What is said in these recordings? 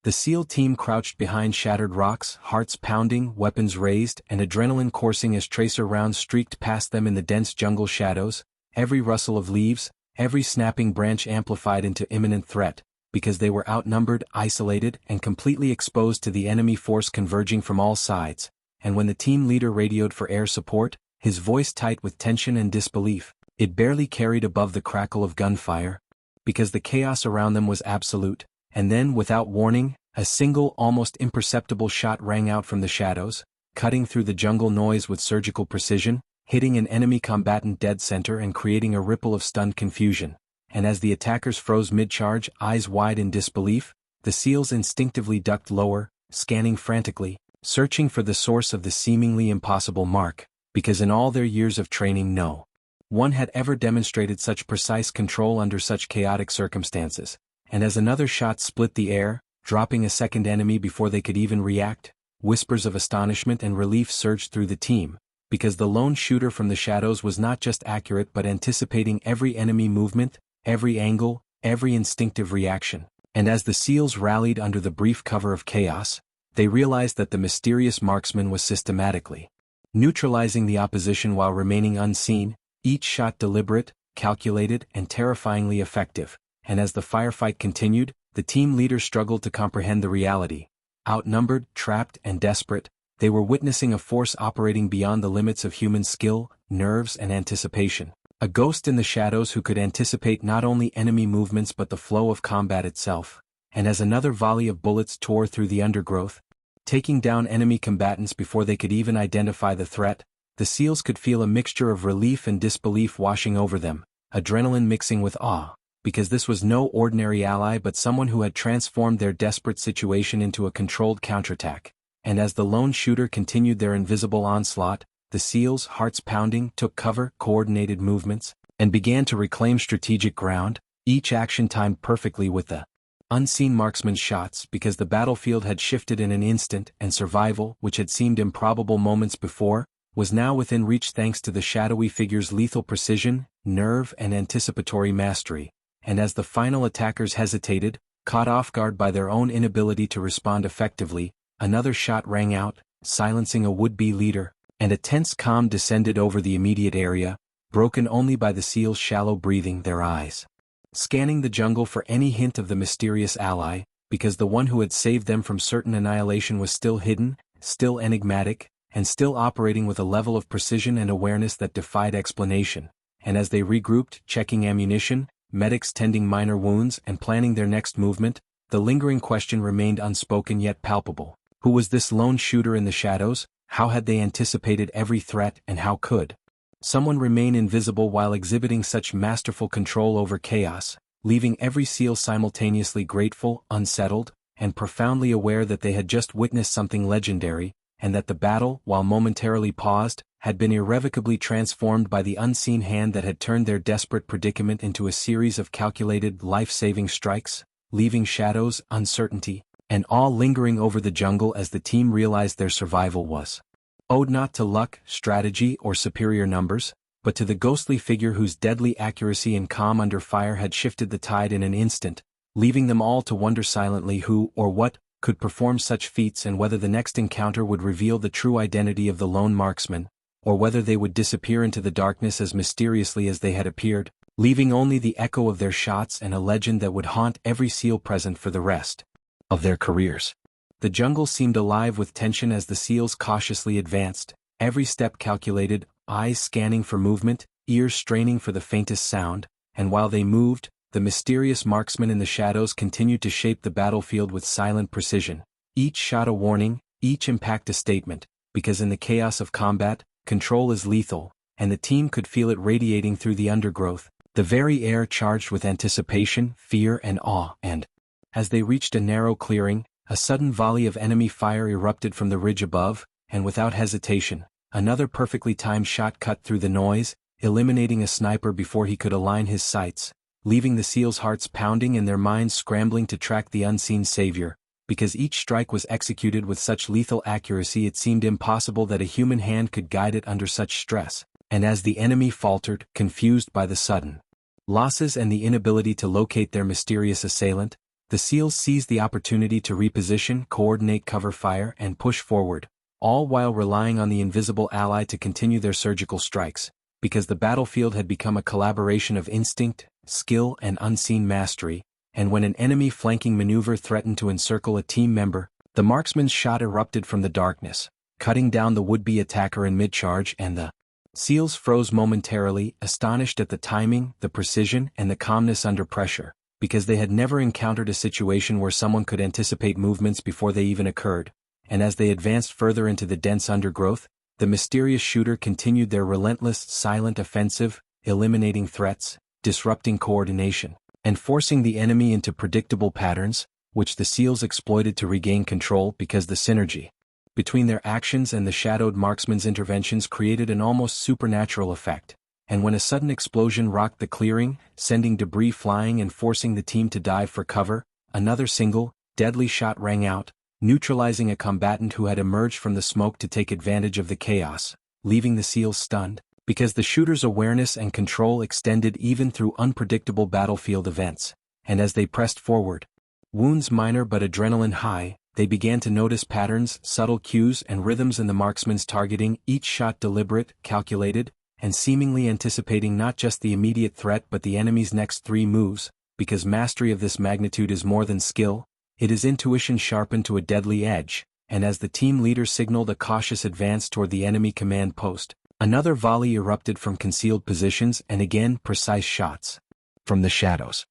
The SEAL team crouched behind shattered rocks, hearts pounding, weapons raised, and adrenaline coursing as tracer rounds streaked past them in the dense jungle shadows, every rustle of leaves, every snapping branch amplified into imminent threat, because they were outnumbered, isolated, and completely exposed to the enemy force converging from all sides. And when the team leader radioed for air support, his voice tight with tension and disbelief, it barely carried above the crackle of gunfire, because the chaos around them was absolute. And then, without warning, a single, almost imperceptible shot rang out from the shadows, cutting through the jungle noise with surgical precision, hitting an enemy combatant dead center and creating a ripple of stunned confusion. And as the attackers froze mid-charge, eyes wide in disbelief, the SEALs instinctively ducked lower, scanning frantically, searching for the source of the seemingly impossible mark, because in all their years of training no one had ever demonstrated such precise control under such chaotic circumstances. And as another shot split the air, dropping a second enemy before they could even react, whispers of astonishment and relief surged through the team, because the lone shooter from the shadows was not just accurate but anticipating every enemy movement, every angle, every instinctive reaction. And as the SEALs rallied under the brief cover of chaos, they realized that the mysterious marksman was systematically neutralizing the opposition while remaining unseen, each shot deliberate, calculated, and terrifyingly effective. And as the firefight continued, the team leader struggled to comprehend the reality. Outnumbered, trapped, and desperate, they were witnessing a force operating beyond the limits of human skill, nerves, and anticipation. A ghost in the shadows who could anticipate not only enemy movements but the flow of combat itself. And as another volley of bullets tore through the undergrowth, taking down enemy combatants before they could even identify the threat, the SEALs could feel a mixture of relief and disbelief washing over them, adrenaline mixing with awe, because this was no ordinary ally but someone who had transformed their desperate situation into a controlled counterattack. And as the lone shooter continued their invisible onslaught, the SEALs, hearts pounding, took cover, coordinated movements, and began to reclaim strategic ground, each action timed perfectly with the unseen marksman's shots, because the battlefield had shifted in an instant, and survival, which had seemed improbable moments before, was now within reach thanks to the shadowy figure's lethal precision, nerve, and anticipatory mastery. And as the final attackers hesitated, caught off guard by their own inability to respond effectively, another shot rang out, silencing a would-be leader, and a tense calm descended over the immediate area, broken only by the SEALs' shallow breathing, their eyes scanning the jungle for any hint of the mysterious ally, because the one who had saved them from certain annihilation was still hidden, still enigmatic, and still operating with a level of precision and awareness that defied explanation. And as they regrouped, checking ammunition, medics tending minor wounds, and planning their next movement, the lingering question remained unspoken yet palpable. Who was this lone shooter in the shadows? How had they anticipated every threat, and how could someone remain invisible while exhibiting such masterful control over chaos, leaving every SEAL simultaneously grateful, unsettled, and profoundly aware that they had just witnessed something legendary, and that the battle, while momentarily paused, had been irrevocably transformed by the unseen hand that had turned their desperate predicament into a series of calculated, life-saving strikes, leaving shadows, uncertainty, and awe lingering over the jungle as the team realized their survival was owed not to luck, strategy, or superior numbers, but to the ghostly figure whose deadly accuracy and calm under fire had shifted the tide in an instant, leaving them all to wonder silently who, or what, could perform such feats and whether the next encounter would reveal the true identity of the lone marksman, or whether they would disappear into the darkness as mysteriously as they had appeared, leaving only the echo of their shots and a legend that would haunt every SEAL present for the rest of their careers. The jungle seemed alive with tension as the SEALs cautiously advanced, every step calculated, eyes scanning for movement, ears straining for the faintest sound, and while they moved, the mysterious marksman in the shadows continued to shape the battlefield with silent precision, each shot a warning, each impact a statement, because in the chaos of combat, control is lethal, and the team could feel it radiating through the undergrowth, the very air charged with anticipation, fear, and awe. And as they reached a narrow clearing, a sudden volley of enemy fire erupted from the ridge above, and without hesitation, another perfectly timed shot cut through the noise, eliminating a sniper before he could align his sights, leaving the SEALs' hearts pounding and their minds scrambling to track the unseen savior, because each strike was executed with such lethal accuracy it seemed impossible that a human hand could guide it under such stress. And as the enemy faltered, confused by the sudden losses and the inability to locate their mysterious assailant, The SEALs seized the opportunity to reposition, coordinate cover fire, and push forward, all while relying on the invisible ally to continue their surgical strikes, because the battlefield had become a collaboration of instinct, skill, and unseen mastery, and when an enemy flanking maneuver threatened to encircle a team member, the marksman's shot erupted from the darkness, cutting down the would-be attacker in mid-charge, and the SEALs froze momentarily, astonished at the timing, the precision, and the calmness under pressure, because they had never encountered a situation where someone could anticipate movements before they even occurred, and as they advanced further into the dense undergrowth, the mysterious shooter continued their relentless, silent offensive, eliminating threats, disrupting coordination, and forcing the enemy into predictable patterns, which the SEALs exploited to regain control because the synergy between their actions and the shadowed marksman's interventions created an almost supernatural effect, and when a sudden explosion rocked the clearing, sending debris flying and forcing the team to dive for cover, another single, deadly shot rang out, neutralizing a combatant who had emerged from the smoke to take advantage of the chaos, leaving the SEALs stunned, because the shooter's awareness and control extended even through unpredictable battlefield events, and as they pressed forward, wounds minor but adrenaline high, they began to notice patterns, subtle cues, and rhythms in the marksman's targeting, each shot deliberate, calculated, and seemingly anticipating not just the immediate threat but the enemy's next 3 moves, because mastery of this magnitude is more than skill, it is intuition sharpened to a deadly edge, and as the team leader signaled a cautious advance toward the enemy command post, another volley erupted from concealed positions and again precise shots from the shadows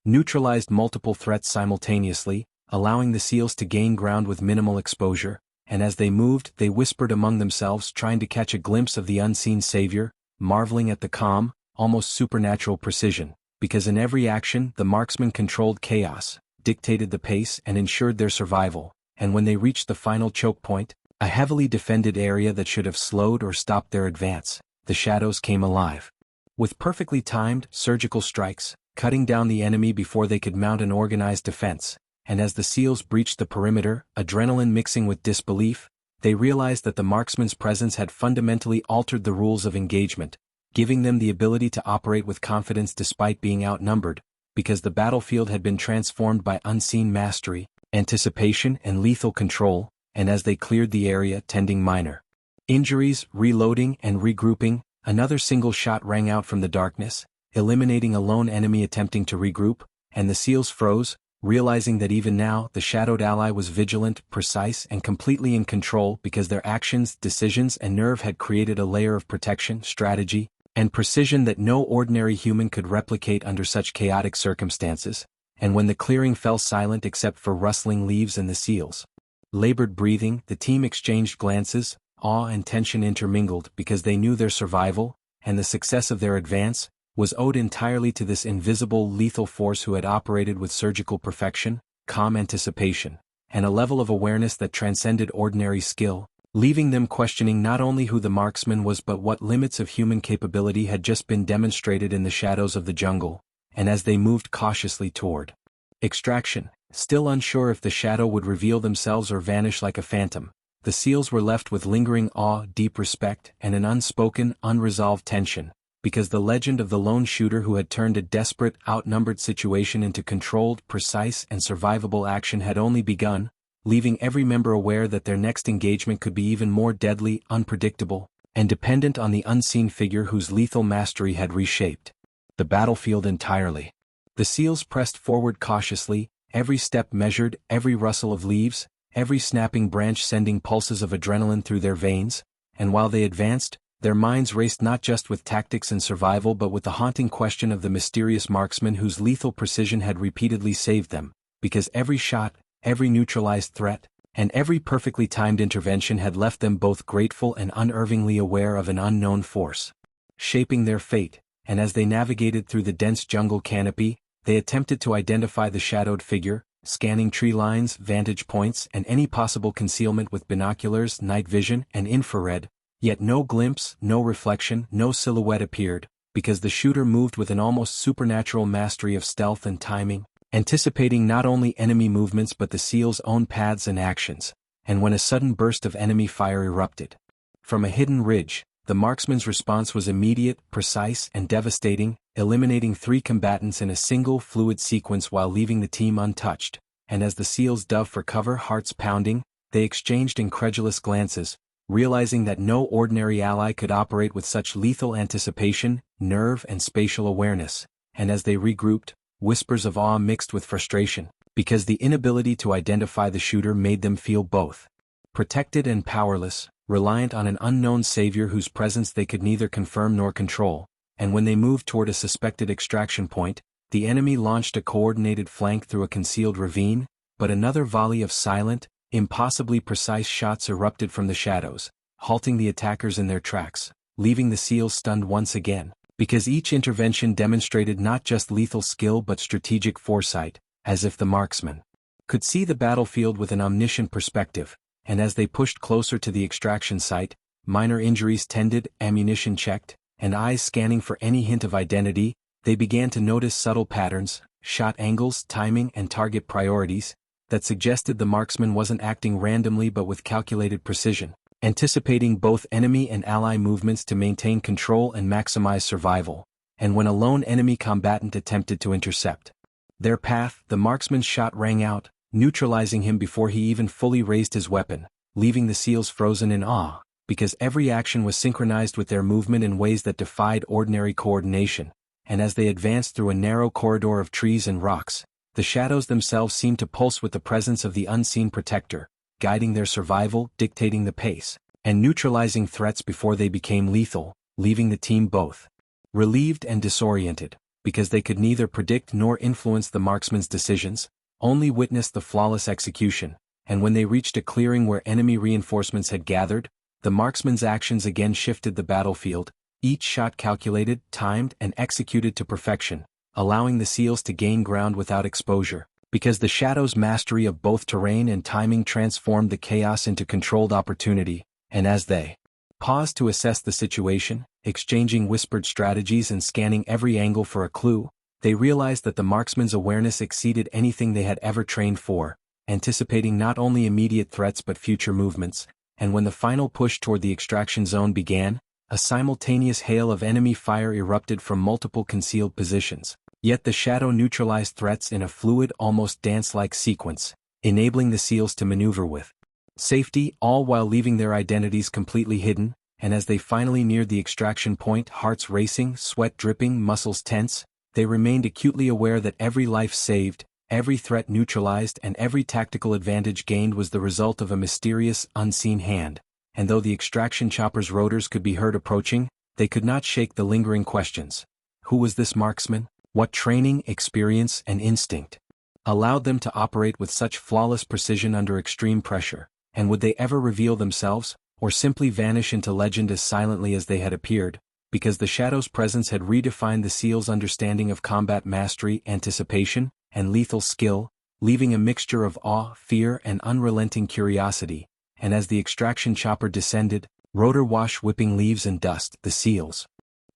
neutralized multiple threats simultaneously, allowing the SEALs to gain ground with minimal exposure, and as they moved they whispered among themselves trying to catch a glimpse of the unseen savior, marveling at the calm, almost supernatural precision, because in every action the marksman controlled chaos, dictated the pace and ensured their survival, and when they reached the final choke point, a heavily defended area that should have slowed or stopped their advance, the shadows came alive. With perfectly timed, surgical strikes, cutting down the enemy before they could mount an organized defense, and as the SEALs breached the perimeter, adrenaline mixing with disbelief, they realized that the marksman's presence had fundamentally altered the rules of engagement, giving them the ability to operate with confidence despite being outnumbered, because the battlefield had been transformed by unseen mastery, anticipation, and lethal control, and as they cleared the area tending minor injuries, reloading, and regrouping, another single shot rang out from the darkness, eliminating a lone enemy attempting to regroup, and the SEALs froze, realizing that even now the shadowed ally was vigilant, precise, and completely in control because their actions, decisions, and nerve had created a layer of protection, strategy, and precision that no ordinary human could replicate under such chaotic circumstances, and when the clearing fell silent except for rustling leaves and the SEALs' labored breathing, the team exchanged glances, awe and tension intermingled because they knew their survival, and the success of their advance, was owed entirely to this invisible lethal force who had operated with surgical perfection, calm anticipation, and a level of awareness that transcended ordinary skill, leaving them questioning not only who the marksman was but what limits of human capability had just been demonstrated in the shadows of the jungle, and as they moved cautiously toward extraction, still unsure if the shadow would reveal themselves or vanish like a phantom, the SEALs were left with lingering awe, deep respect, and an unspoken, unresolved tension, because the legend of the lone shooter who had turned a desperate, outnumbered situation into controlled, precise, and survivable action had only begun, leaving every member aware that their next engagement could be even more deadly, unpredictable, and dependent on the unseen figure whose lethal mastery had reshaped the battlefield entirely. The SEALs pressed forward cautiously, every step measured, every rustle of leaves, every snapping branch sending pulses of adrenaline through their veins, and while they advanced, their minds raced not just with tactics and survival but with the haunting question of the mysterious marksman whose lethal precision had repeatedly saved them, because every shot, every neutralized threat, and every perfectly timed intervention had left them both grateful and unerringly aware of an unknown force shaping their fate, and as they navigated through the dense jungle canopy, they attempted to identify the shadowed figure, scanning tree lines, vantage points, and any possible concealment with binoculars, night vision, and infrared, yet no glimpse, no reflection, no silhouette appeared, because the shooter moved with an almost supernatural mastery of stealth and timing, anticipating not only enemy movements but the SEALs' own paths and actions, and when a sudden burst of enemy fire erupted from a hidden ridge, The marksman's response was immediate, precise, and devastating, eliminating 3 combatants in a single fluid sequence while leaving the team untouched, and as the SEALs dove for cover, hearts pounding, they exchanged incredulous glances, realizing that no ordinary ally could operate with such lethal anticipation, nerve, and spatial awareness, and as they regrouped, whispers of awe mixed with frustration, because the inability to identify the shooter made them feel both protected and powerless, reliant on an unknown savior whose presence they could neither confirm nor control, and when they moved toward a suspected extraction point, the enemy launched a coordinated flank through a concealed ravine, but another volley of silent, impossibly precise shots erupted from the shadows, halting the attackers in their tracks, leaving the SEALs stunned once again, because each intervention demonstrated not just lethal skill but strategic foresight, as if the marksman could see the battlefield with an omniscient perspective, and as they pushed closer to the extraction site, minor injuries tended, ammunition checked, and eyes scanning for any hint of identity, they began to notice subtle patterns, shot angles, timing, and target priorities, that suggested the marksman wasn't acting randomly but with calculated precision, anticipating both enemy and ally movements to maintain control and maximize survival, and when a lone enemy combatant attempted to intercept their path, the marksman's shot rang out, neutralizing him before he even fully raised his weapon, leaving the SEALs frozen in awe, because every action was synchronized with their movement in ways that defied ordinary coordination, and as they advanced through a narrow corridor of trees and rocks, the shadows themselves seemed to pulse with the presence of the unseen protector, guiding their survival, dictating the pace, and neutralizing threats before they became lethal, leaving the team both relieved and disoriented, because they could neither predict nor influence the marksman's decisions, only witnessed the flawless execution, and when they reached a clearing where enemy reinforcements had gathered, the marksman's actions again shifted the battlefield, each shot calculated, timed, and executed to perfection, allowing the SEALs to gain ground without exposure, because the Shadow's mastery of both terrain and timing transformed the chaos into controlled opportunity, and as they paused to assess the situation, exchanging whispered strategies and scanning every angle for a clue, they realized that the marksman's awareness exceeded anything they had ever trained for, anticipating not only immediate threats but future movements, and when the final push toward the extraction zone began, a simultaneous hail of enemy fire erupted from multiple concealed positions, yet the Shadow neutralized threats in a fluid, almost dance-like sequence, enabling the SEALs to maneuver with safety, all while leaving their identities completely hidden, and as they finally neared the extraction point, hearts racing, sweat dripping, muscles tense, they remained acutely aware that every life saved, every threat neutralized, and every tactical advantage gained was the result of a mysterious, unseen hand, and though the extraction chopper's rotors could be heard approaching, they could not shake the lingering questions. Who was this marksman? What training, experience, and instinct allowed them to operate with such flawless precision under extreme pressure, and would they ever reveal themselves, or simply vanish into legend as silently as they had appeared? Because the Shadow's presence had redefined the SEALs' understanding of combat mastery, anticipation, and lethal skill, leaving a mixture of awe, fear, and unrelenting curiosity, and as the extraction chopper descended, rotor wash whipping leaves and dust, the SEALs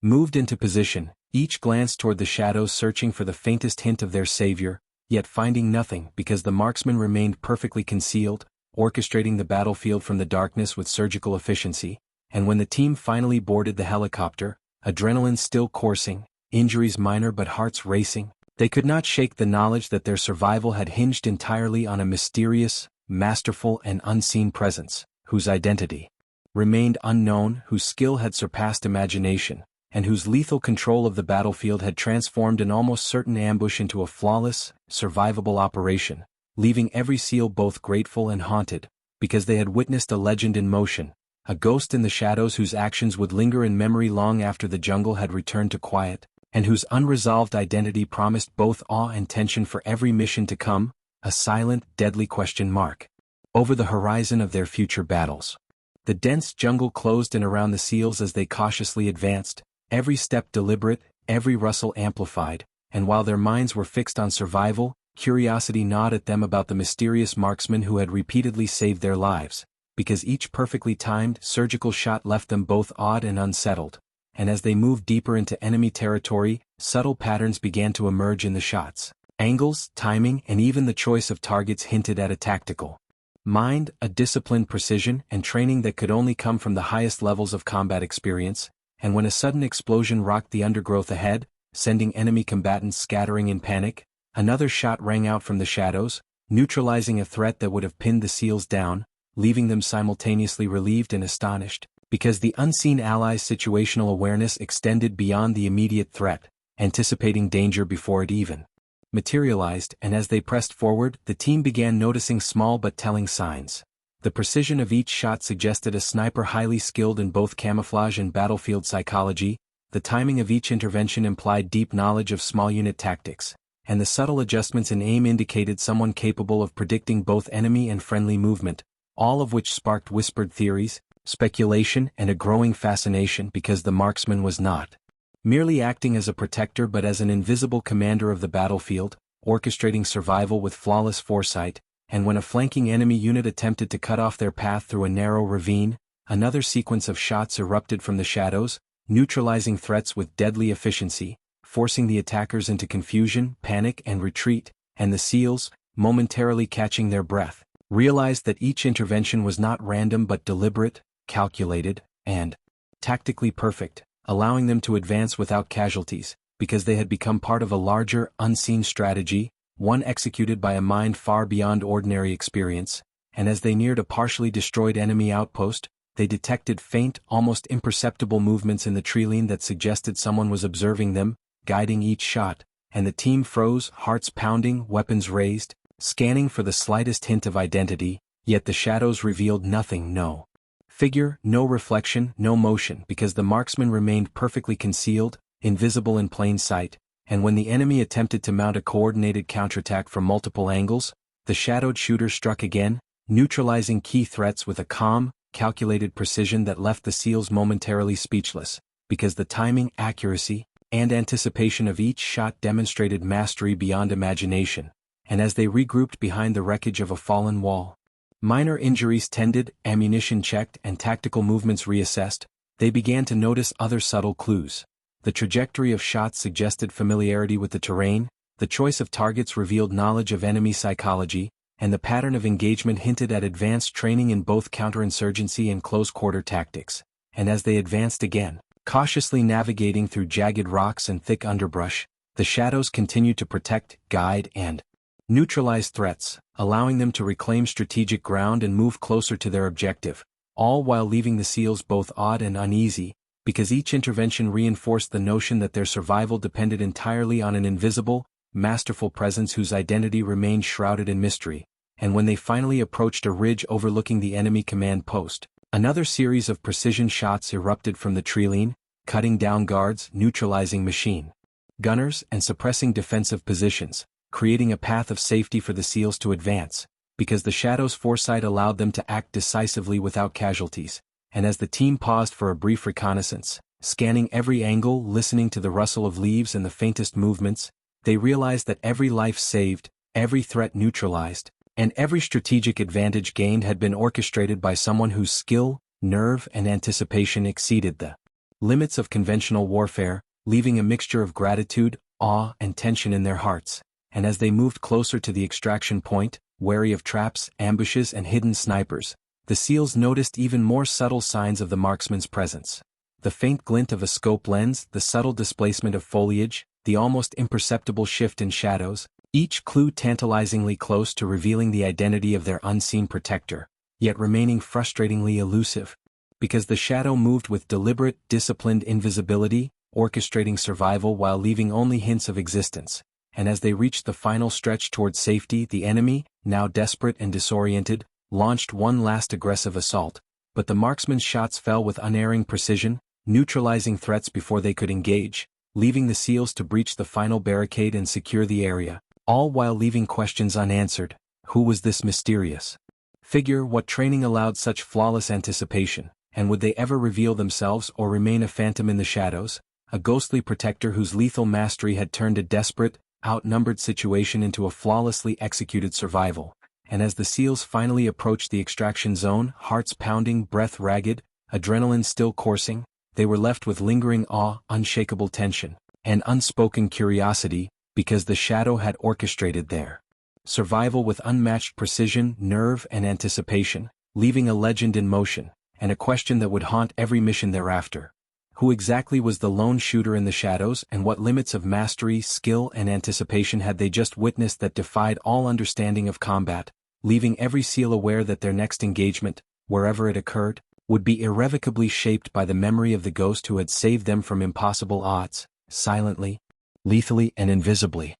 moved into position, each glance toward the shadows searching for the faintest hint of their savior, yet finding nothing because the marksman remained perfectly concealed, orchestrating the battlefield from the darkness with surgical efficiency, and when the team finally boarded the helicopter, adrenaline still coursing, injuries minor but hearts racing, they could not shake the knowledge that their survival had hinged entirely on a mysterious, masterful, and unseen presence, whose identity remained unknown, whose skill had surpassed imagination, and whose lethal control of the battlefield had transformed an almost certain ambush into a flawless, survivable operation, leaving every SEAL both grateful and haunted, because they had witnessed a legend in motion, a ghost in the shadows whose actions would linger in memory long after the jungle had returned to quiet, and whose unresolved identity promised both awe and tension for every mission to come, a silent, deadly question mark over the horizon of their future battles. The dense jungle closed in around the SEALs as they cautiously advanced, every step deliberate, every rustle amplified, and while their minds were fixed on survival, curiosity gnawed at them about the mysterious marksman who had repeatedly saved their lives, because each perfectly timed, surgical shot left them both awed and unsettled, and as they moved deeper into enemy territory, subtle patterns began to emerge in the shots. Angles, timing, and even the choice of targets hinted at a tactical Mind, a disciplined precision and training that could only come from the highest levels of combat experience, and when a sudden explosion rocked the undergrowth ahead, sending enemy combatants scattering in panic, another shot rang out from the shadows, neutralizing a threat that would have pinned the SEALs down, leaving them simultaneously relieved and astonished, because the unseen allies' situational awareness extended beyond the immediate threat, anticipating danger before it even materialized, and as they pressed forward, the team began noticing small but telling signs. The precision of each shot suggested a sniper highly skilled in both camouflage and battlefield psychology, the timing of each intervention implied deep knowledge of small unit tactics, and the subtle adjustments in aim indicated someone capable of predicting both enemy and friendly movement, all of which sparked whispered theories, speculation, and a growing fascination because the marksman was not merely acting as a protector but as an invisible commander of the battlefield, orchestrating survival with flawless foresight, and when a flanking enemy unit attempted to cut off their path through a narrow ravine, another sequence of shots erupted from the shadows, neutralizing threats with deadly efficiency, forcing the attackers into confusion, panic, and retreat, and the SEALs, momentarily catching their breath, realized that each intervention was not random but deliberate, calculated, and tactically perfect, allowing them to advance without casualties, because they had become part of a larger, unseen strategy, one executed by a mind far beyond ordinary experience, and as they neared a partially destroyed enemy outpost, they detected faint, almost imperceptible movements in the treeline that suggested someone was observing them, guiding each shot, and the team froze, hearts pounding, weapons raised, scanning for the slightest hint of identity, yet the shadows revealed nothing. No figure, no reflection, no motion, because the marksman remained perfectly concealed, invisible in plain sight, and when the enemy attempted to mount a coordinated counterattack from multiple angles, the shadowed shooter struck again, neutralizing key threats with a calm, calculated precision that left the SEALs momentarily speechless, because the timing, accuracy, and anticipation of each shot demonstrated mastery beyond imagination, and as they regrouped behind the wreckage of a fallen wall, minor injuries tended, ammunition checked, and tactical movements reassessed, they began to notice other subtle clues. The trajectory of shots suggested familiarity with the terrain, the choice of targets revealed knowledge of enemy psychology, and the pattern of engagement hinted at advanced training in both counterinsurgency and close-quarter tactics. And as they advanced again, cautiously navigating through jagged rocks and thick underbrush, the shadows continued to protect, guide, and neutralize threats, allowing them to reclaim strategic ground and move closer to their objective, all while leaving the SEALs both awed and uneasy, because each intervention reinforced the notion that their survival depended entirely on an invisible, masterful presence whose identity remained shrouded in mystery. And when they finally approached a ridge overlooking the enemy command post, another series of precision shots erupted from the treeline, cutting down guards, neutralizing machine gunners, and suppressing defensive positions, creating a path of safety for the SEALs to advance, because the shadows' foresight allowed them to act decisively without casualties. And as the team paused for a brief reconnaissance, scanning every angle, listening to the rustle of leaves and the faintest movements, they realized that every life saved, every threat neutralized, and every strategic advantage gained had been orchestrated by someone whose skill, nerve, and anticipation exceeded the limits of conventional warfare, leaving a mixture of gratitude, awe, and tension in their hearts. And as they moved closer to the extraction point, wary of traps, ambushes, and hidden snipers, the SEALs noticed even more subtle signs of the marksman's presence. The faint glint of a scope lens, the subtle displacement of foliage, the almost imperceptible shift in shadows, each clue tantalizingly close to revealing the identity of their unseen protector, yet remaining frustratingly elusive. Because the shadow moved with deliberate, disciplined invisibility, orchestrating survival while leaving only hints of existence. And as they reached the final stretch towards safety, the enemy, now desperate and disoriented, launched one last aggressive assault, but the marksman's shots fell with unerring precision, neutralizing threats before they could engage, leaving the SEALs to breach the final barricade and secure the area, all while leaving questions unanswered. Who was this mysterious figure? What training allowed such flawless anticipation? And would they ever reveal themselves or remain a phantom in the shadows, a ghostly protector whose lethal mastery had turned a desperate, outnumbered situation into a flawlessly executed survival? And as the SEALs finally approached the extraction zone, hearts pounding, breath ragged, adrenaline still coursing, they were left with lingering awe, unshakable tension, and unspoken curiosity, because the shadow had orchestrated their survival with unmatched precision, nerve, and anticipation, leaving a legend in motion, and a question that would haunt every mission thereafter. Who exactly was the lone shooter in the shadows, and what limits of mastery, skill, and anticipation had they just witnessed that defied all understanding of combat, leaving every SEAL aware that their next engagement, wherever it occurred, would be irrevocably shaped by the memory of the ghost who had saved them from impossible odds, silently, lethally, and invisibly.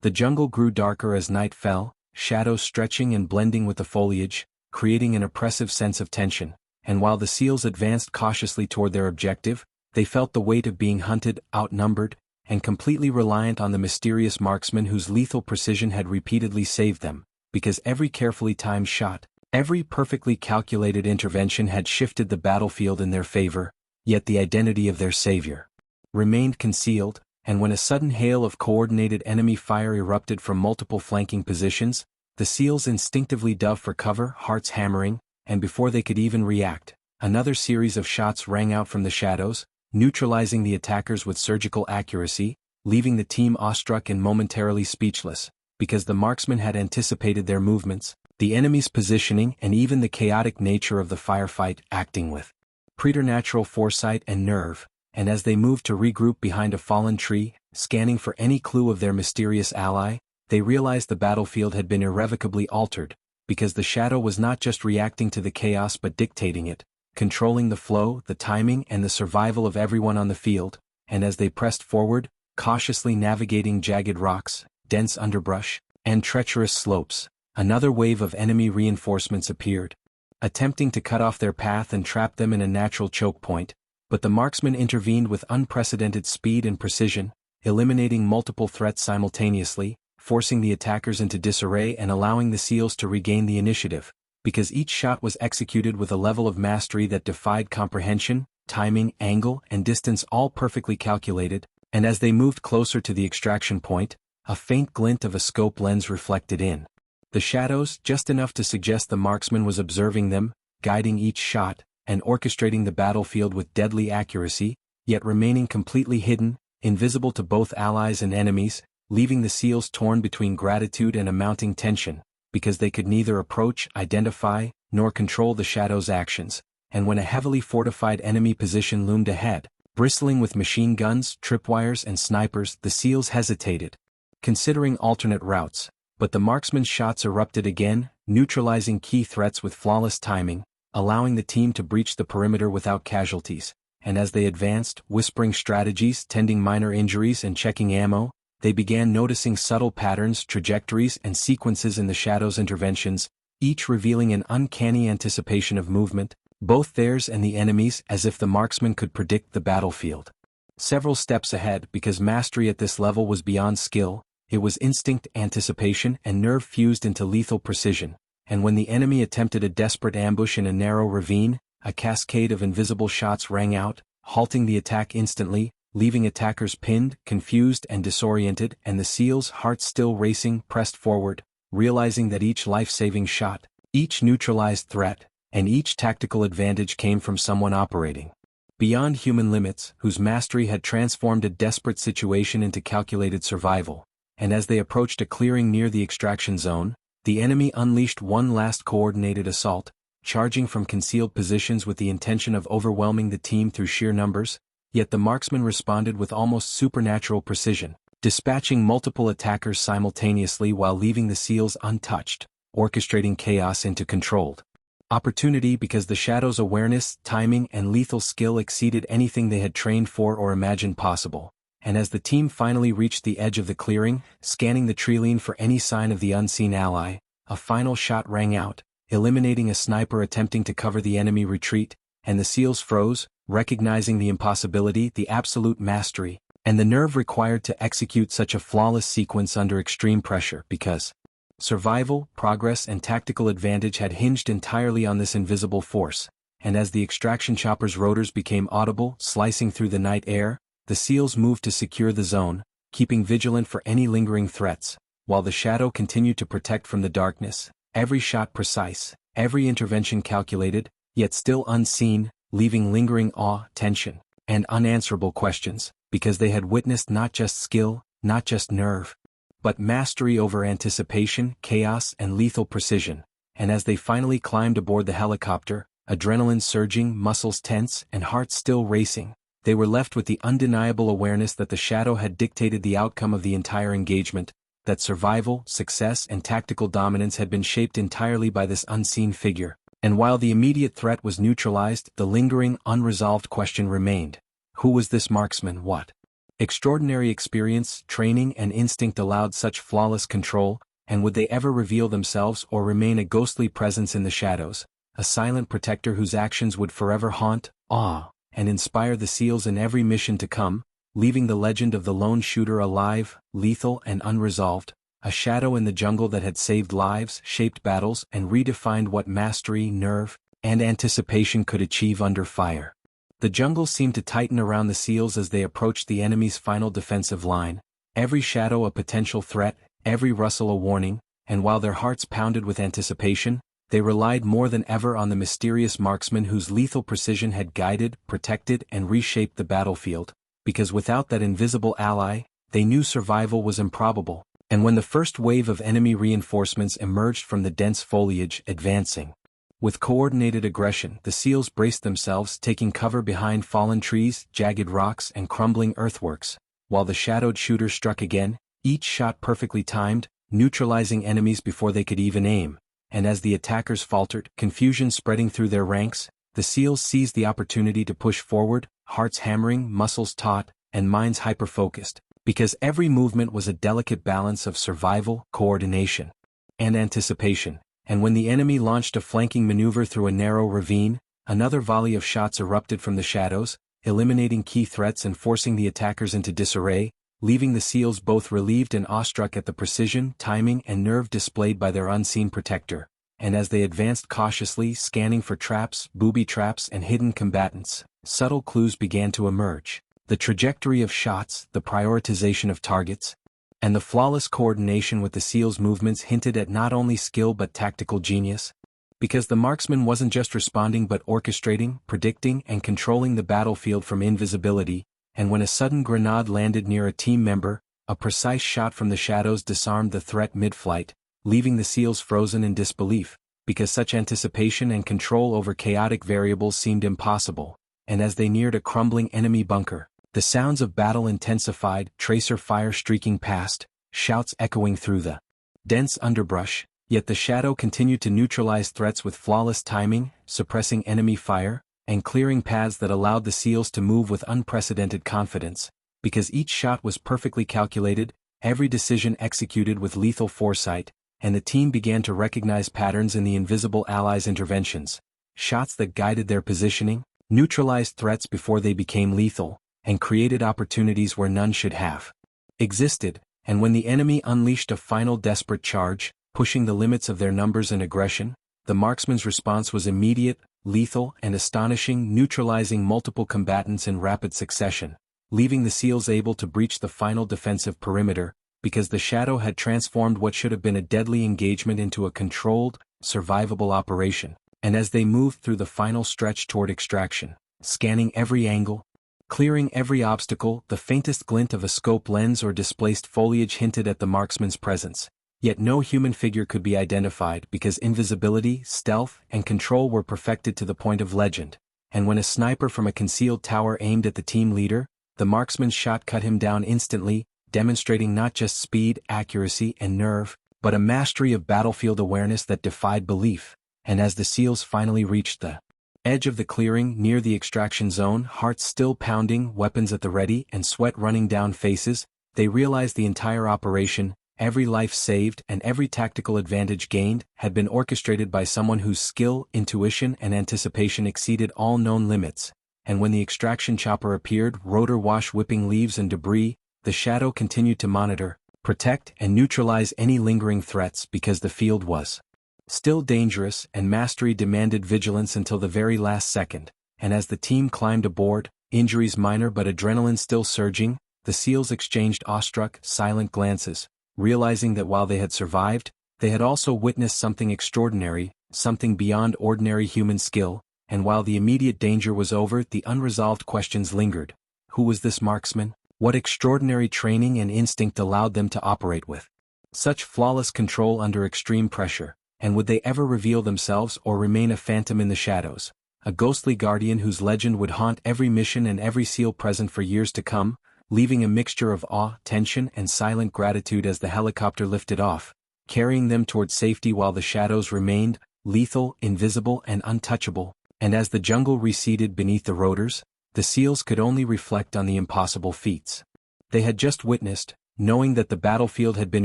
The jungle grew darker as night fell, shadows stretching and blending with the foliage, creating an oppressive sense of tension, and while the SEALs advanced cautiously toward their objective, they felt the weight of being hunted, outnumbered, and completely reliant on the mysterious marksman whose lethal precision had repeatedly saved them, because every carefully timed shot, every perfectly calculated intervention had shifted the battlefield in their favor, yet the identity of their savior remained concealed, and when a sudden hail of coordinated enemy fire erupted from multiple flanking positions, the SEALs instinctively dove for cover, hearts hammering, and before they could even react, another series of shots rang out from the shadows, neutralizing the attackers with surgical accuracy, leaving the team awestruck and momentarily speechless, because the marksman had anticipated their movements, the enemy's positioning, and even the chaotic nature of the firefight, acting with preternatural foresight and nerve, and as they moved to regroup behind a fallen tree, scanning for any clue of their mysterious ally, they realized the battlefield had been irrevocably altered, because the shadow was not just reacting to the chaos but dictating it, controlling the flow, the timing, and the survival of everyone on the field, and as they pressed forward, cautiously navigating jagged rocks, dense underbrush, and treacherous slopes, another wave of enemy reinforcements appeared, attempting to cut off their path and trap them in a natural choke point, but the marksman intervened with unprecedented speed and precision, eliminating multiple threats simultaneously, forcing the attackers into disarray and allowing the SEALs to regain the initiative, because each shot was executed with a level of mastery that defied comprehension, timing, angle, and distance all perfectly calculated, and as they moved closer to the extraction point, a faint glint of a scope lens reflected in the shadows, just enough to suggest the marksman was observing them, guiding each shot, and orchestrating the battlefield with deadly accuracy, yet remaining completely hidden, invisible to both allies and enemies, leaving the SEALs torn between gratitude and a mounting tension, because they could neither approach, identify, nor control the shadow's actions, and when a heavily fortified enemy position loomed ahead, bristling with machine guns, tripwires, and snipers, the SEALs hesitated, considering alternate routes, but the marksman's shots erupted again, neutralizing key threats with flawless timing, allowing the team to breach the perimeter without casualties, and as they advanced, whispering strategies, tending minor injuries, and checking ammo, they began noticing subtle patterns, trajectories, and sequences in the shadow's interventions, each revealing an uncanny anticipation of movement, both theirs and the enemy's, as if the marksman could predict the battlefield several steps ahead, because mastery at this level was beyond skill, it was instinct, anticipation, and nerve fused into lethal precision, and when the enemy attempted a desperate ambush in a narrow ravine, a cascade of invisible shots rang out, halting the attack instantly, leaving attackers pinned, confused, and disoriented, and the SEALs, hearts still racing, pressed forward, realizing that each life-saving shot, each neutralized threat, and each tactical advantage came from someone operating beyond human limits, whose mastery had transformed a desperate situation into calculated survival, and as they approached a clearing near the extraction zone, the enemy unleashed one last coordinated assault, charging from concealed positions with the intention of overwhelming the team through sheer numbers, yet the marksman responded with almost supernatural precision, dispatching multiple attackers simultaneously while leaving the SEALs untouched, orchestrating chaos into controlled opportunity because the shadow's awareness, timing, and lethal skill exceeded anything they had trained for or imagined possible. And as the team finally reached the edge of the clearing, scanning the treeline for any sign of the unseen ally, a final shot rang out, eliminating a sniper attempting to cover the enemy retreat, and the SEALs froze, recognizing the impossibility, the absolute mastery, and the nerve required to execute such a flawless sequence under extreme pressure, because survival, progress, and tactical advantage had hinged entirely on this invisible force, and as the extraction chopper's rotors became audible, slicing through the night air, the SEALs moved to secure the zone, keeping vigilant for any lingering threats, while the shadow continued to protect from the darkness, every shot precise, every intervention calculated, yet still unseen, leaving lingering awe, tension, and unanswerable questions, because they had witnessed not just skill, not just nerve, but mastery over anticipation, chaos, and lethal precision. And as they finally climbed aboard the helicopter, adrenaline surging, muscles tense, and hearts still racing, they were left with the undeniable awareness that the shadow had dictated the outcome of the entire engagement, that survival, success, and tactical dominance had been shaped entirely by this unseen figure. And while the immediate threat was neutralized, the lingering, unresolved question remained. Who was this marksman? What extraordinary experience, training, and instinct allowed such flawless control, and would they ever reveal themselves or remain a ghostly presence in the shadows, a silent protector whose actions would forever haunt, awe, and inspire the SEALs in every mission to come, leaving the legend of the lone shooter alive, lethal, and unresolved, a shadow in the jungle that had saved lives, shaped battles, and redefined what mastery, nerve, and anticipation could achieve under fire. The jungle seemed to tighten around the SEALs as they approached the enemy's final defensive line, every shadow a potential threat, every rustle a warning, and while their hearts pounded with anticipation, they relied more than ever on the mysterious marksman whose lethal precision had guided, protected, and reshaped the battlefield, because without that invisible ally, they knew survival was improbable. And when the first wave of enemy reinforcements emerged from the dense foliage, advancing with coordinated aggression, the SEALs braced themselves, taking cover behind fallen trees, jagged rocks, and crumbling earthworks, while the shadowed shooters struck again, each shot perfectly timed, neutralizing enemies before they could even aim. And as the attackers faltered, confusion spreading through their ranks, the SEALs seized the opportunity to push forward, hearts hammering, muscles taut, and minds hyper-focused, because every movement was a delicate balance of survival, coordination, and anticipation. And when the enemy launched a flanking maneuver through a narrow ravine, another volley of shots erupted from the shadows, eliminating key threats and forcing the attackers into disarray, leaving the SEALs both relieved and awestruck at the precision, timing, and nerve displayed by their unseen protector. And as they advanced cautiously, scanning for traps, booby traps, and hidden combatants, subtle clues began to emerge. The trajectory of shots, the prioritization of targets, and the flawless coordination with the SEALs' movements hinted at not only skill but tactical genius. Because the marksman wasn't just responding but orchestrating, predicting, and controlling the battlefield from invisibility, and when a sudden grenade landed near a team member, a precise shot from the shadows disarmed the threat mid-flight, leaving the SEALs frozen in disbelief, because such anticipation and control over chaotic variables seemed impossible. And as they neared a crumbling enemy bunker, the sounds of battle intensified, tracer fire streaking past, shouts echoing through the dense underbrush, yet the shadow continued to neutralize threats with flawless timing, suppressing enemy fire, and clearing paths that allowed the SEALs to move with unprecedented confidence, because each shot was perfectly calculated, every decision executed with lethal foresight, and the team began to recognize patterns in the invisible allies' interventions, shots that guided their positioning, neutralized threats before they became lethal, and created opportunities where none should have existed. And when the enemy unleashed a final desperate charge, pushing the limits of their numbers and aggression, the marksman's response was immediate, lethal, and astonishing, neutralizing multiple combatants in rapid succession, leaving the SEALs able to breach the final defensive perimeter, because the shadow had transformed what should have been a deadly engagement into a controlled, survivable operation. And as they moved through the final stretch toward extraction, scanning every angle, clearing every obstacle, the faintest glint of a scope lens or displaced foliage hinted at the marksman's presence. Yet no human figure could be identified because invisibility, stealth, and control were perfected to the point of legend. And when a sniper from a concealed tower aimed at the team leader, the marksman's shot cut him down instantly, demonstrating not just speed, accuracy, and nerve, but a mastery of battlefield awareness that defied belief. And as the SEALs finally reached the edge of the clearing near the extraction zone, hearts still pounding, weapons at the ready, and sweat running down faces, they realized the entire operation, every life saved and every tactical advantage gained, had been orchestrated by someone whose skill, intuition, and anticipation exceeded all known limits. And when the extraction chopper appeared, rotor wash whipping leaves and debris, the shadow continued to monitor, protect, and neutralize any lingering threats because the field was still dangerous, and mastery demanded vigilance until the very last second. And as the team climbed aboard, injuries minor but adrenaline still surging, the SEALs exchanged awestruck, silent glances, realizing that while they had survived, they had also witnessed something extraordinary, something beyond ordinary human skill. And while the immediate danger was over, the unresolved questions lingered. Who was this marksman? What extraordinary training and instinct allowed them to operate with such flawless control under extreme pressure, and would they ever reveal themselves or remain a phantom in the shadows, a ghostly guardian whose legend would haunt every mission and every SEAL present for years to come, leaving a mixture of awe, tension, and silent gratitude as the helicopter lifted off, carrying them toward safety while the shadows remained, lethal, invisible, and untouchable, and as the jungle receded beneath the rotors, the SEALs could only reflect on the impossible feats they had just witnessed, knowing that the battlefield had been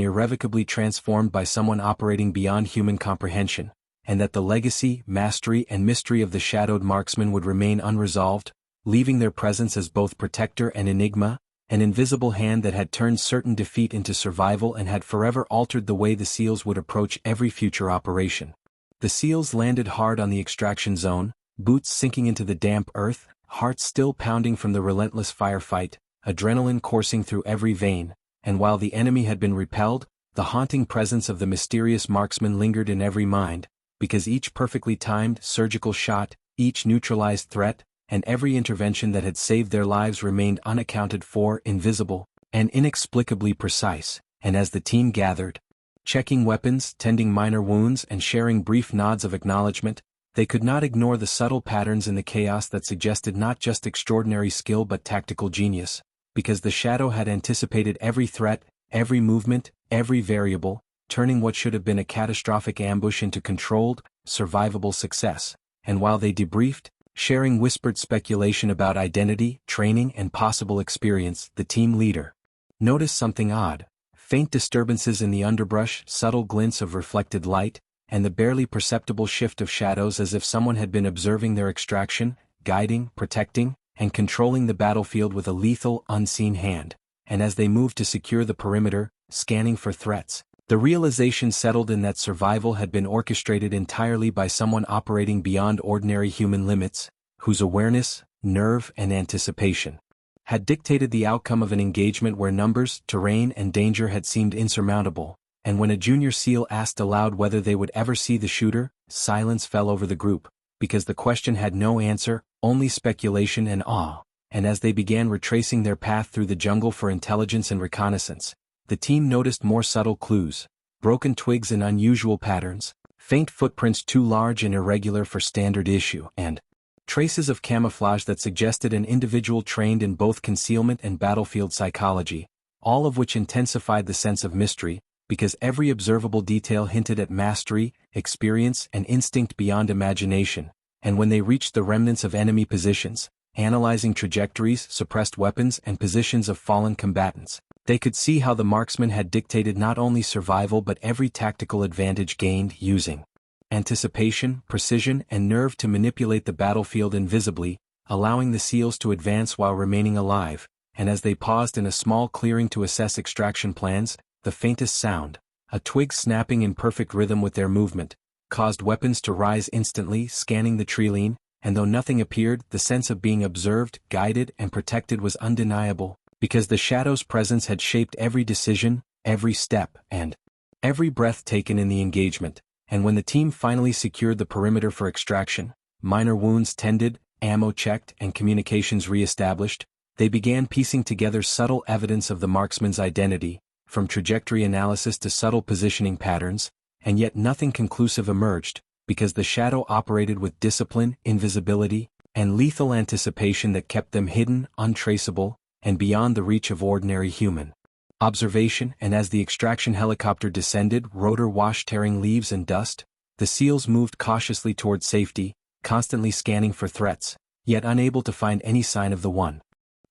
irrevocably transformed by someone operating beyond human comprehension, and that the legacy, mastery, and mystery of the shadowed marksman would remain unresolved, leaving their presence as both protector and enigma, an invisible hand that had turned certain defeat into survival and had forever altered the way the SEALs would approach every future operation. The SEALs landed hard on the extraction zone, boots sinking into the damp earth, hearts still pounding from the relentless firefight, adrenaline coursing through every vein, and while the enemy had been repelled, the haunting presence of the mysterious marksman lingered in every mind, because each perfectly timed surgical shot, each neutralized threat, and every intervention that had saved their lives remained unaccounted for, invisible, and inexplicably precise, and as the team gathered, checking weapons, tending minor wounds, and sharing brief nods of acknowledgement, they could not ignore the subtle patterns in the chaos that suggested not just extraordinary skill but tactical genius, because the shadow had anticipated every threat, every movement, every variable, turning what should have been a catastrophic ambush into controlled, survivable success, and while they debriefed, sharing whispered speculation about identity, training, and possible experience, the team leader noticed something odd: faint disturbances in the underbrush, subtle glints of reflected light, and the barely perceptible shift of shadows as if someone had been observing their extraction, guiding, protecting, and controlling the battlefield with a lethal, unseen hand. And as they moved to secure the perimeter, scanning for threats, the realization settled in that survival had been orchestrated entirely by someone operating beyond ordinary human limits, whose awareness, nerve, and anticipation had dictated the outcome of an engagement where numbers, terrain, and danger had seemed insurmountable. And when a junior SEAL asked aloud whether they would ever see the shooter, silence fell over the group, because the question had no answer, only speculation and awe. And as they began retracing their path through the jungle for intelligence and reconnaissance, the team noticed more subtle clues: broken twigs in unusual patterns, faint footprints too large and irregular for standard issue, and traces of camouflage that suggested an individual trained in both concealment and battlefield psychology, all of which intensified the sense of mystery, because every observable detail hinted at mastery, experience, and instinct beyond imagination. And when they reached the remnants of enemy positions, analyzing trajectories, suppressed weapons, and positions of fallen combatants, they could see how the marksman had dictated not only survival but every tactical advantage gained using anticipation, precision, and nerve to manipulate the battlefield invisibly, allowing the SEALs to advance while remaining alive. And as they paused in a small clearing to assess extraction plans, the faintest sound, a twig snapping in perfect rhythm with their movement, caused weapons to rise instantly, scanning the treeline, and though nothing appeared, the sense of being observed, guided, and protected was undeniable, because the shadow's presence had shaped every decision, every step, and every breath taken in the engagement. And when the team finally secured the perimeter for extraction, minor wounds tended, ammo checked, and communications re-established, they began piecing together subtle evidence of the marksman's identity, from trajectory analysis to subtle positioning patterns, and yet nothing conclusive emerged, because the shadow operated with discipline, invisibility, and lethal anticipation that kept them hidden, untraceable, and beyond the reach of ordinary human observation. And as the extraction helicopter descended, rotor wash tearing leaves and dust, the SEALs moved cautiously toward safety, constantly scanning for threats, yet unable to find any sign of the one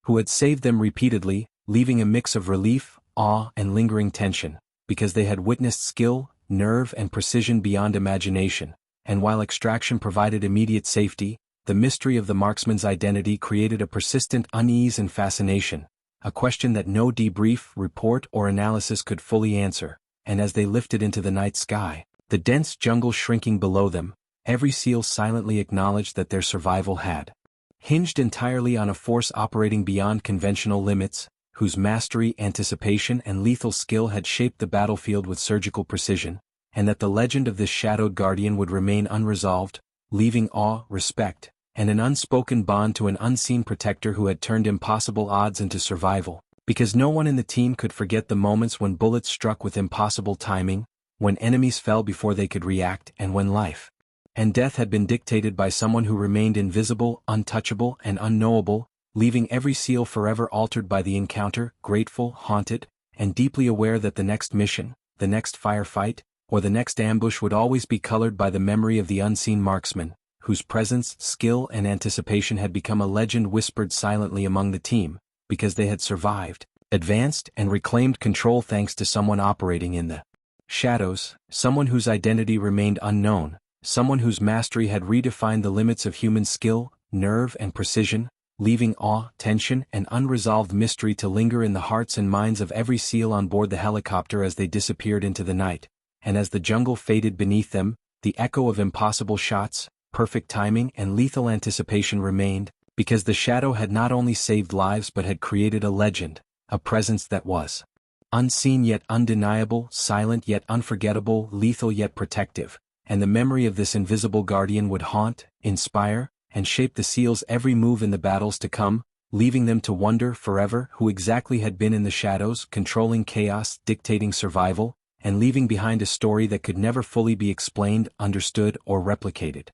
who had saved them repeatedly, leaving a mix of relief, awe, and lingering tension, because they had witnessed skill, nerve, and precision beyond imagination. And while extraction provided immediate safety, the mystery of the marksman's identity created a persistent unease and fascination, a question that no debrief, report, or analysis could fully answer. And as they lifted into the night sky, the dense jungle shrinking below them, every SEAL silently acknowledged that their survival had hinged entirely on a force operating beyond conventional limits, whose mastery, anticipation, and lethal skill had shaped the battlefield with surgical precision, and that the legend of this shadowed guardian would remain unresolved, leaving awe, respect, and an unspoken bond to an unseen protector who had turned impossible odds into survival. Because no one in the team could forget the moments when bullets struck with impossible timing, when enemies fell before they could react, and when life and death had been dictated by someone who remained invisible, untouchable, and unknowable, leaving every SEAL forever altered by the encounter, grateful, haunted, and deeply aware that the next mission, the next firefight, or the next ambush would always be colored by the memory of the unseen marksman, whose presence, skill, and anticipation had become a legend whispered silently among the team, because they had survived, advanced, and reclaimed control thanks to someone operating in the shadows, someone whose identity remained unknown, someone whose mastery had redefined the limits of human skill, nerve, and precision, leaving awe, tension, and unresolved mystery to linger in the hearts and minds of every SEAL on board the helicopter as they disappeared into the night, and as the jungle faded beneath them, the echo of impossible shots, perfect timing, and lethal anticipation remained, because the shadow had not only saved lives but had created a legend, a presence that was unseen yet undeniable, silent yet unforgettable, lethal yet protective, and the memory of this invisible guardian would haunt, inspire, and shape the SEALs' every move in the battles to come, leaving them to wonder forever who exactly had been in the shadows, controlling chaos, dictating survival, and leaving behind a story that could never fully be explained, understood, or replicated.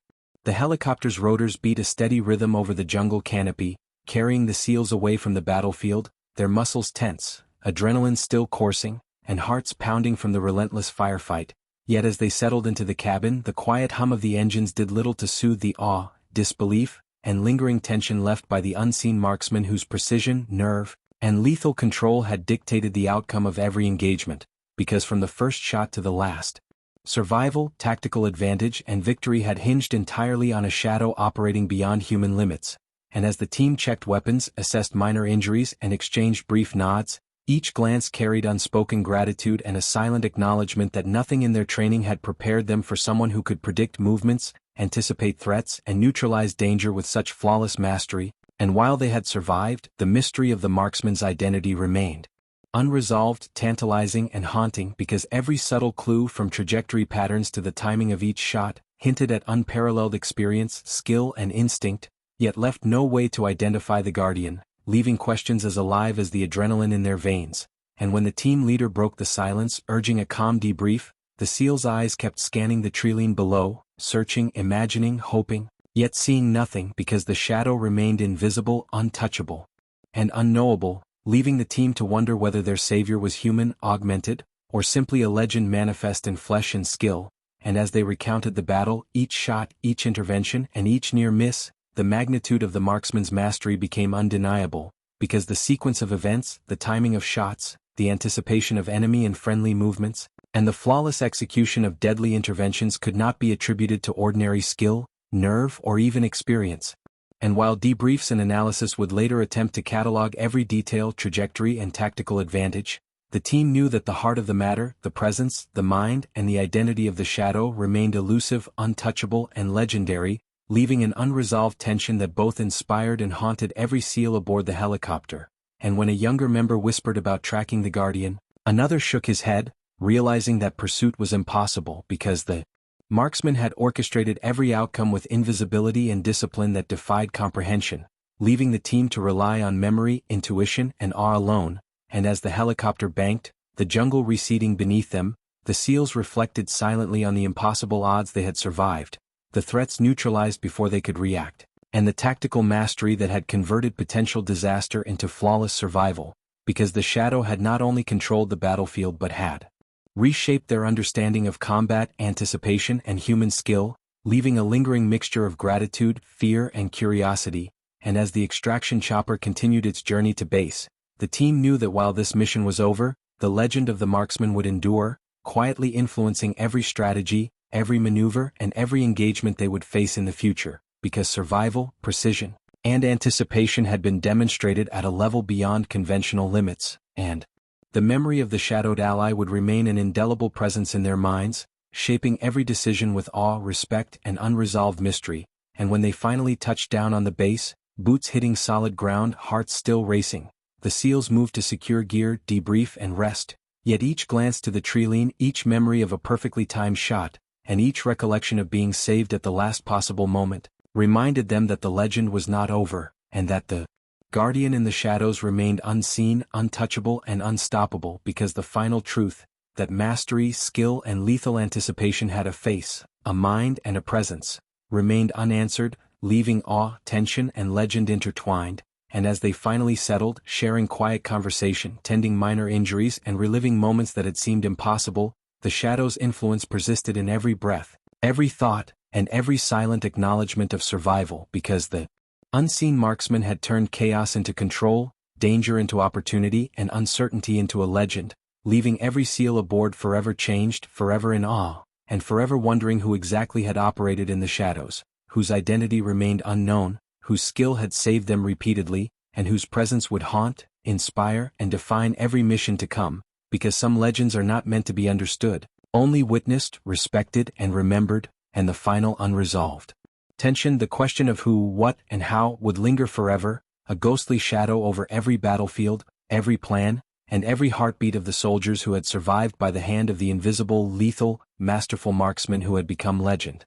The helicopter's rotors beat a steady rhythm over the jungle canopy, carrying the SEALs away from the battlefield, their muscles tense, adrenaline still coursing, and hearts pounding from the relentless firefight. Yet as they settled into the cabin, the quiet hum of the engines did little to soothe the awe, disbelief, and lingering tension left by the unseen marksman whose precision, nerve, and lethal control had dictated the outcome of every engagement, because from the first shot to the last, survival, tactical advantage, and victory had hinged entirely on a shadow operating beyond human limits, and as the team checked weapons, assessed minor injuries, and exchanged brief nods, each glance carried unspoken gratitude and a silent acknowledgement that nothing in their training had prepared them for someone who could predict movements, anticipate threats, and neutralize danger with such flawless mastery. And while they had survived, the mystery of the marksman's identity remained unresolved, tantalizing, and haunting, because every subtle clue from trajectory patterns to the timing of each shot hinted at unparalleled experience, skill, and instinct, yet left no way to identify the guardian, leaving questions as alive as the adrenaline in their veins. And when the team leader broke the silence, urging a calm debrief, the SEAL's eyes kept scanning the treeline below, searching, imagining, hoping, yet seeing nothing, because the shadow remained invisible, untouchable, and unknowable, leaving the team to wonder whether their savior was human, augmented, or simply a legend manifest in flesh and skill. And as they recounted the battle, each shot, each intervention, and each near miss, the magnitude of the marksman's mastery became undeniable, because the sequence of events, the timing of shots, the anticipation of enemy and friendly movements, and the flawless execution of deadly interventions could not be attributed to ordinary skill, nerve, or even experience. And while debriefs and analysis would later attempt to catalog every detail, trajectory, and tactical advantage, the team knew that the heart of the matter, the presence, the mind, and the identity of the shadow remained elusive, untouchable, and legendary, leaving an unresolved tension that both inspired and haunted every SEAL aboard the helicopter. And when a younger member whispered about tracking the guardian, another shook his head, realizing that pursuit was impossible because the marksman had orchestrated every outcome with invisibility and discipline that defied comprehension, leaving the team to rely on memory, intuition, and awe alone. And as the helicopter banked, the jungle receding beneath them, the SEALs reflected silently on the impossible odds they had survived, the threats neutralized before they could react, and the tactical mastery that had converted potential disaster into flawless survival, because the shadow had not only controlled the battlefield but had reshaped their understanding of combat, anticipation, and human skill, leaving a lingering mixture of gratitude, fear, and curiosity. And as the extraction chopper continued its journey to base, the team knew that while this mission was over, the legend of the marksman would endure, quietly influencing every strategy, every maneuver, and every engagement they would face in the future, because survival, precision, and anticipation had been demonstrated at a level beyond conventional limits, and the memory of the shadowed ally would remain an indelible presence in their minds, shaping every decision with awe, respect, and unresolved mystery. And when they finally touched down on the base, boots hitting solid ground, hearts still racing, the SEALs moved to secure gear, debrief, and rest. Yet each glance to the treeline, each memory of a perfectly timed shot, and each recollection of being saved at the last possible moment, reminded them that the legend was not over, and that the guardian in the shadows remained unseen, untouchable and unstoppable because the final truth, that mastery, skill and lethal anticipation had a face, a mind and a presence, remained unanswered, leaving awe, tension and legend intertwined, and as they finally settled, sharing quiet conversation, tending minor injuries and reliving moments that had seemed impossible, the shadow's influence persisted in every breath, every thought, and every silent acknowledgement of survival because the unseen marksman had turned chaos into control, danger into opportunity and uncertainty into a legend, leaving every SEAL aboard forever changed, forever in awe, and forever wondering who exactly had operated in the shadows, whose identity remained unknown, whose skill had saved them repeatedly, and whose presence would haunt, inspire, and define every mission to come, because some legends are not meant to be understood, only witnessed, respected, and remembered, and the final unresolved tension, the question of who, what, and how, would linger forever, a ghostly shadow over every battlefield, every plan, and every heartbeat of the soldiers who had survived by the hand of the invisible, lethal, masterful marksman who had become legend.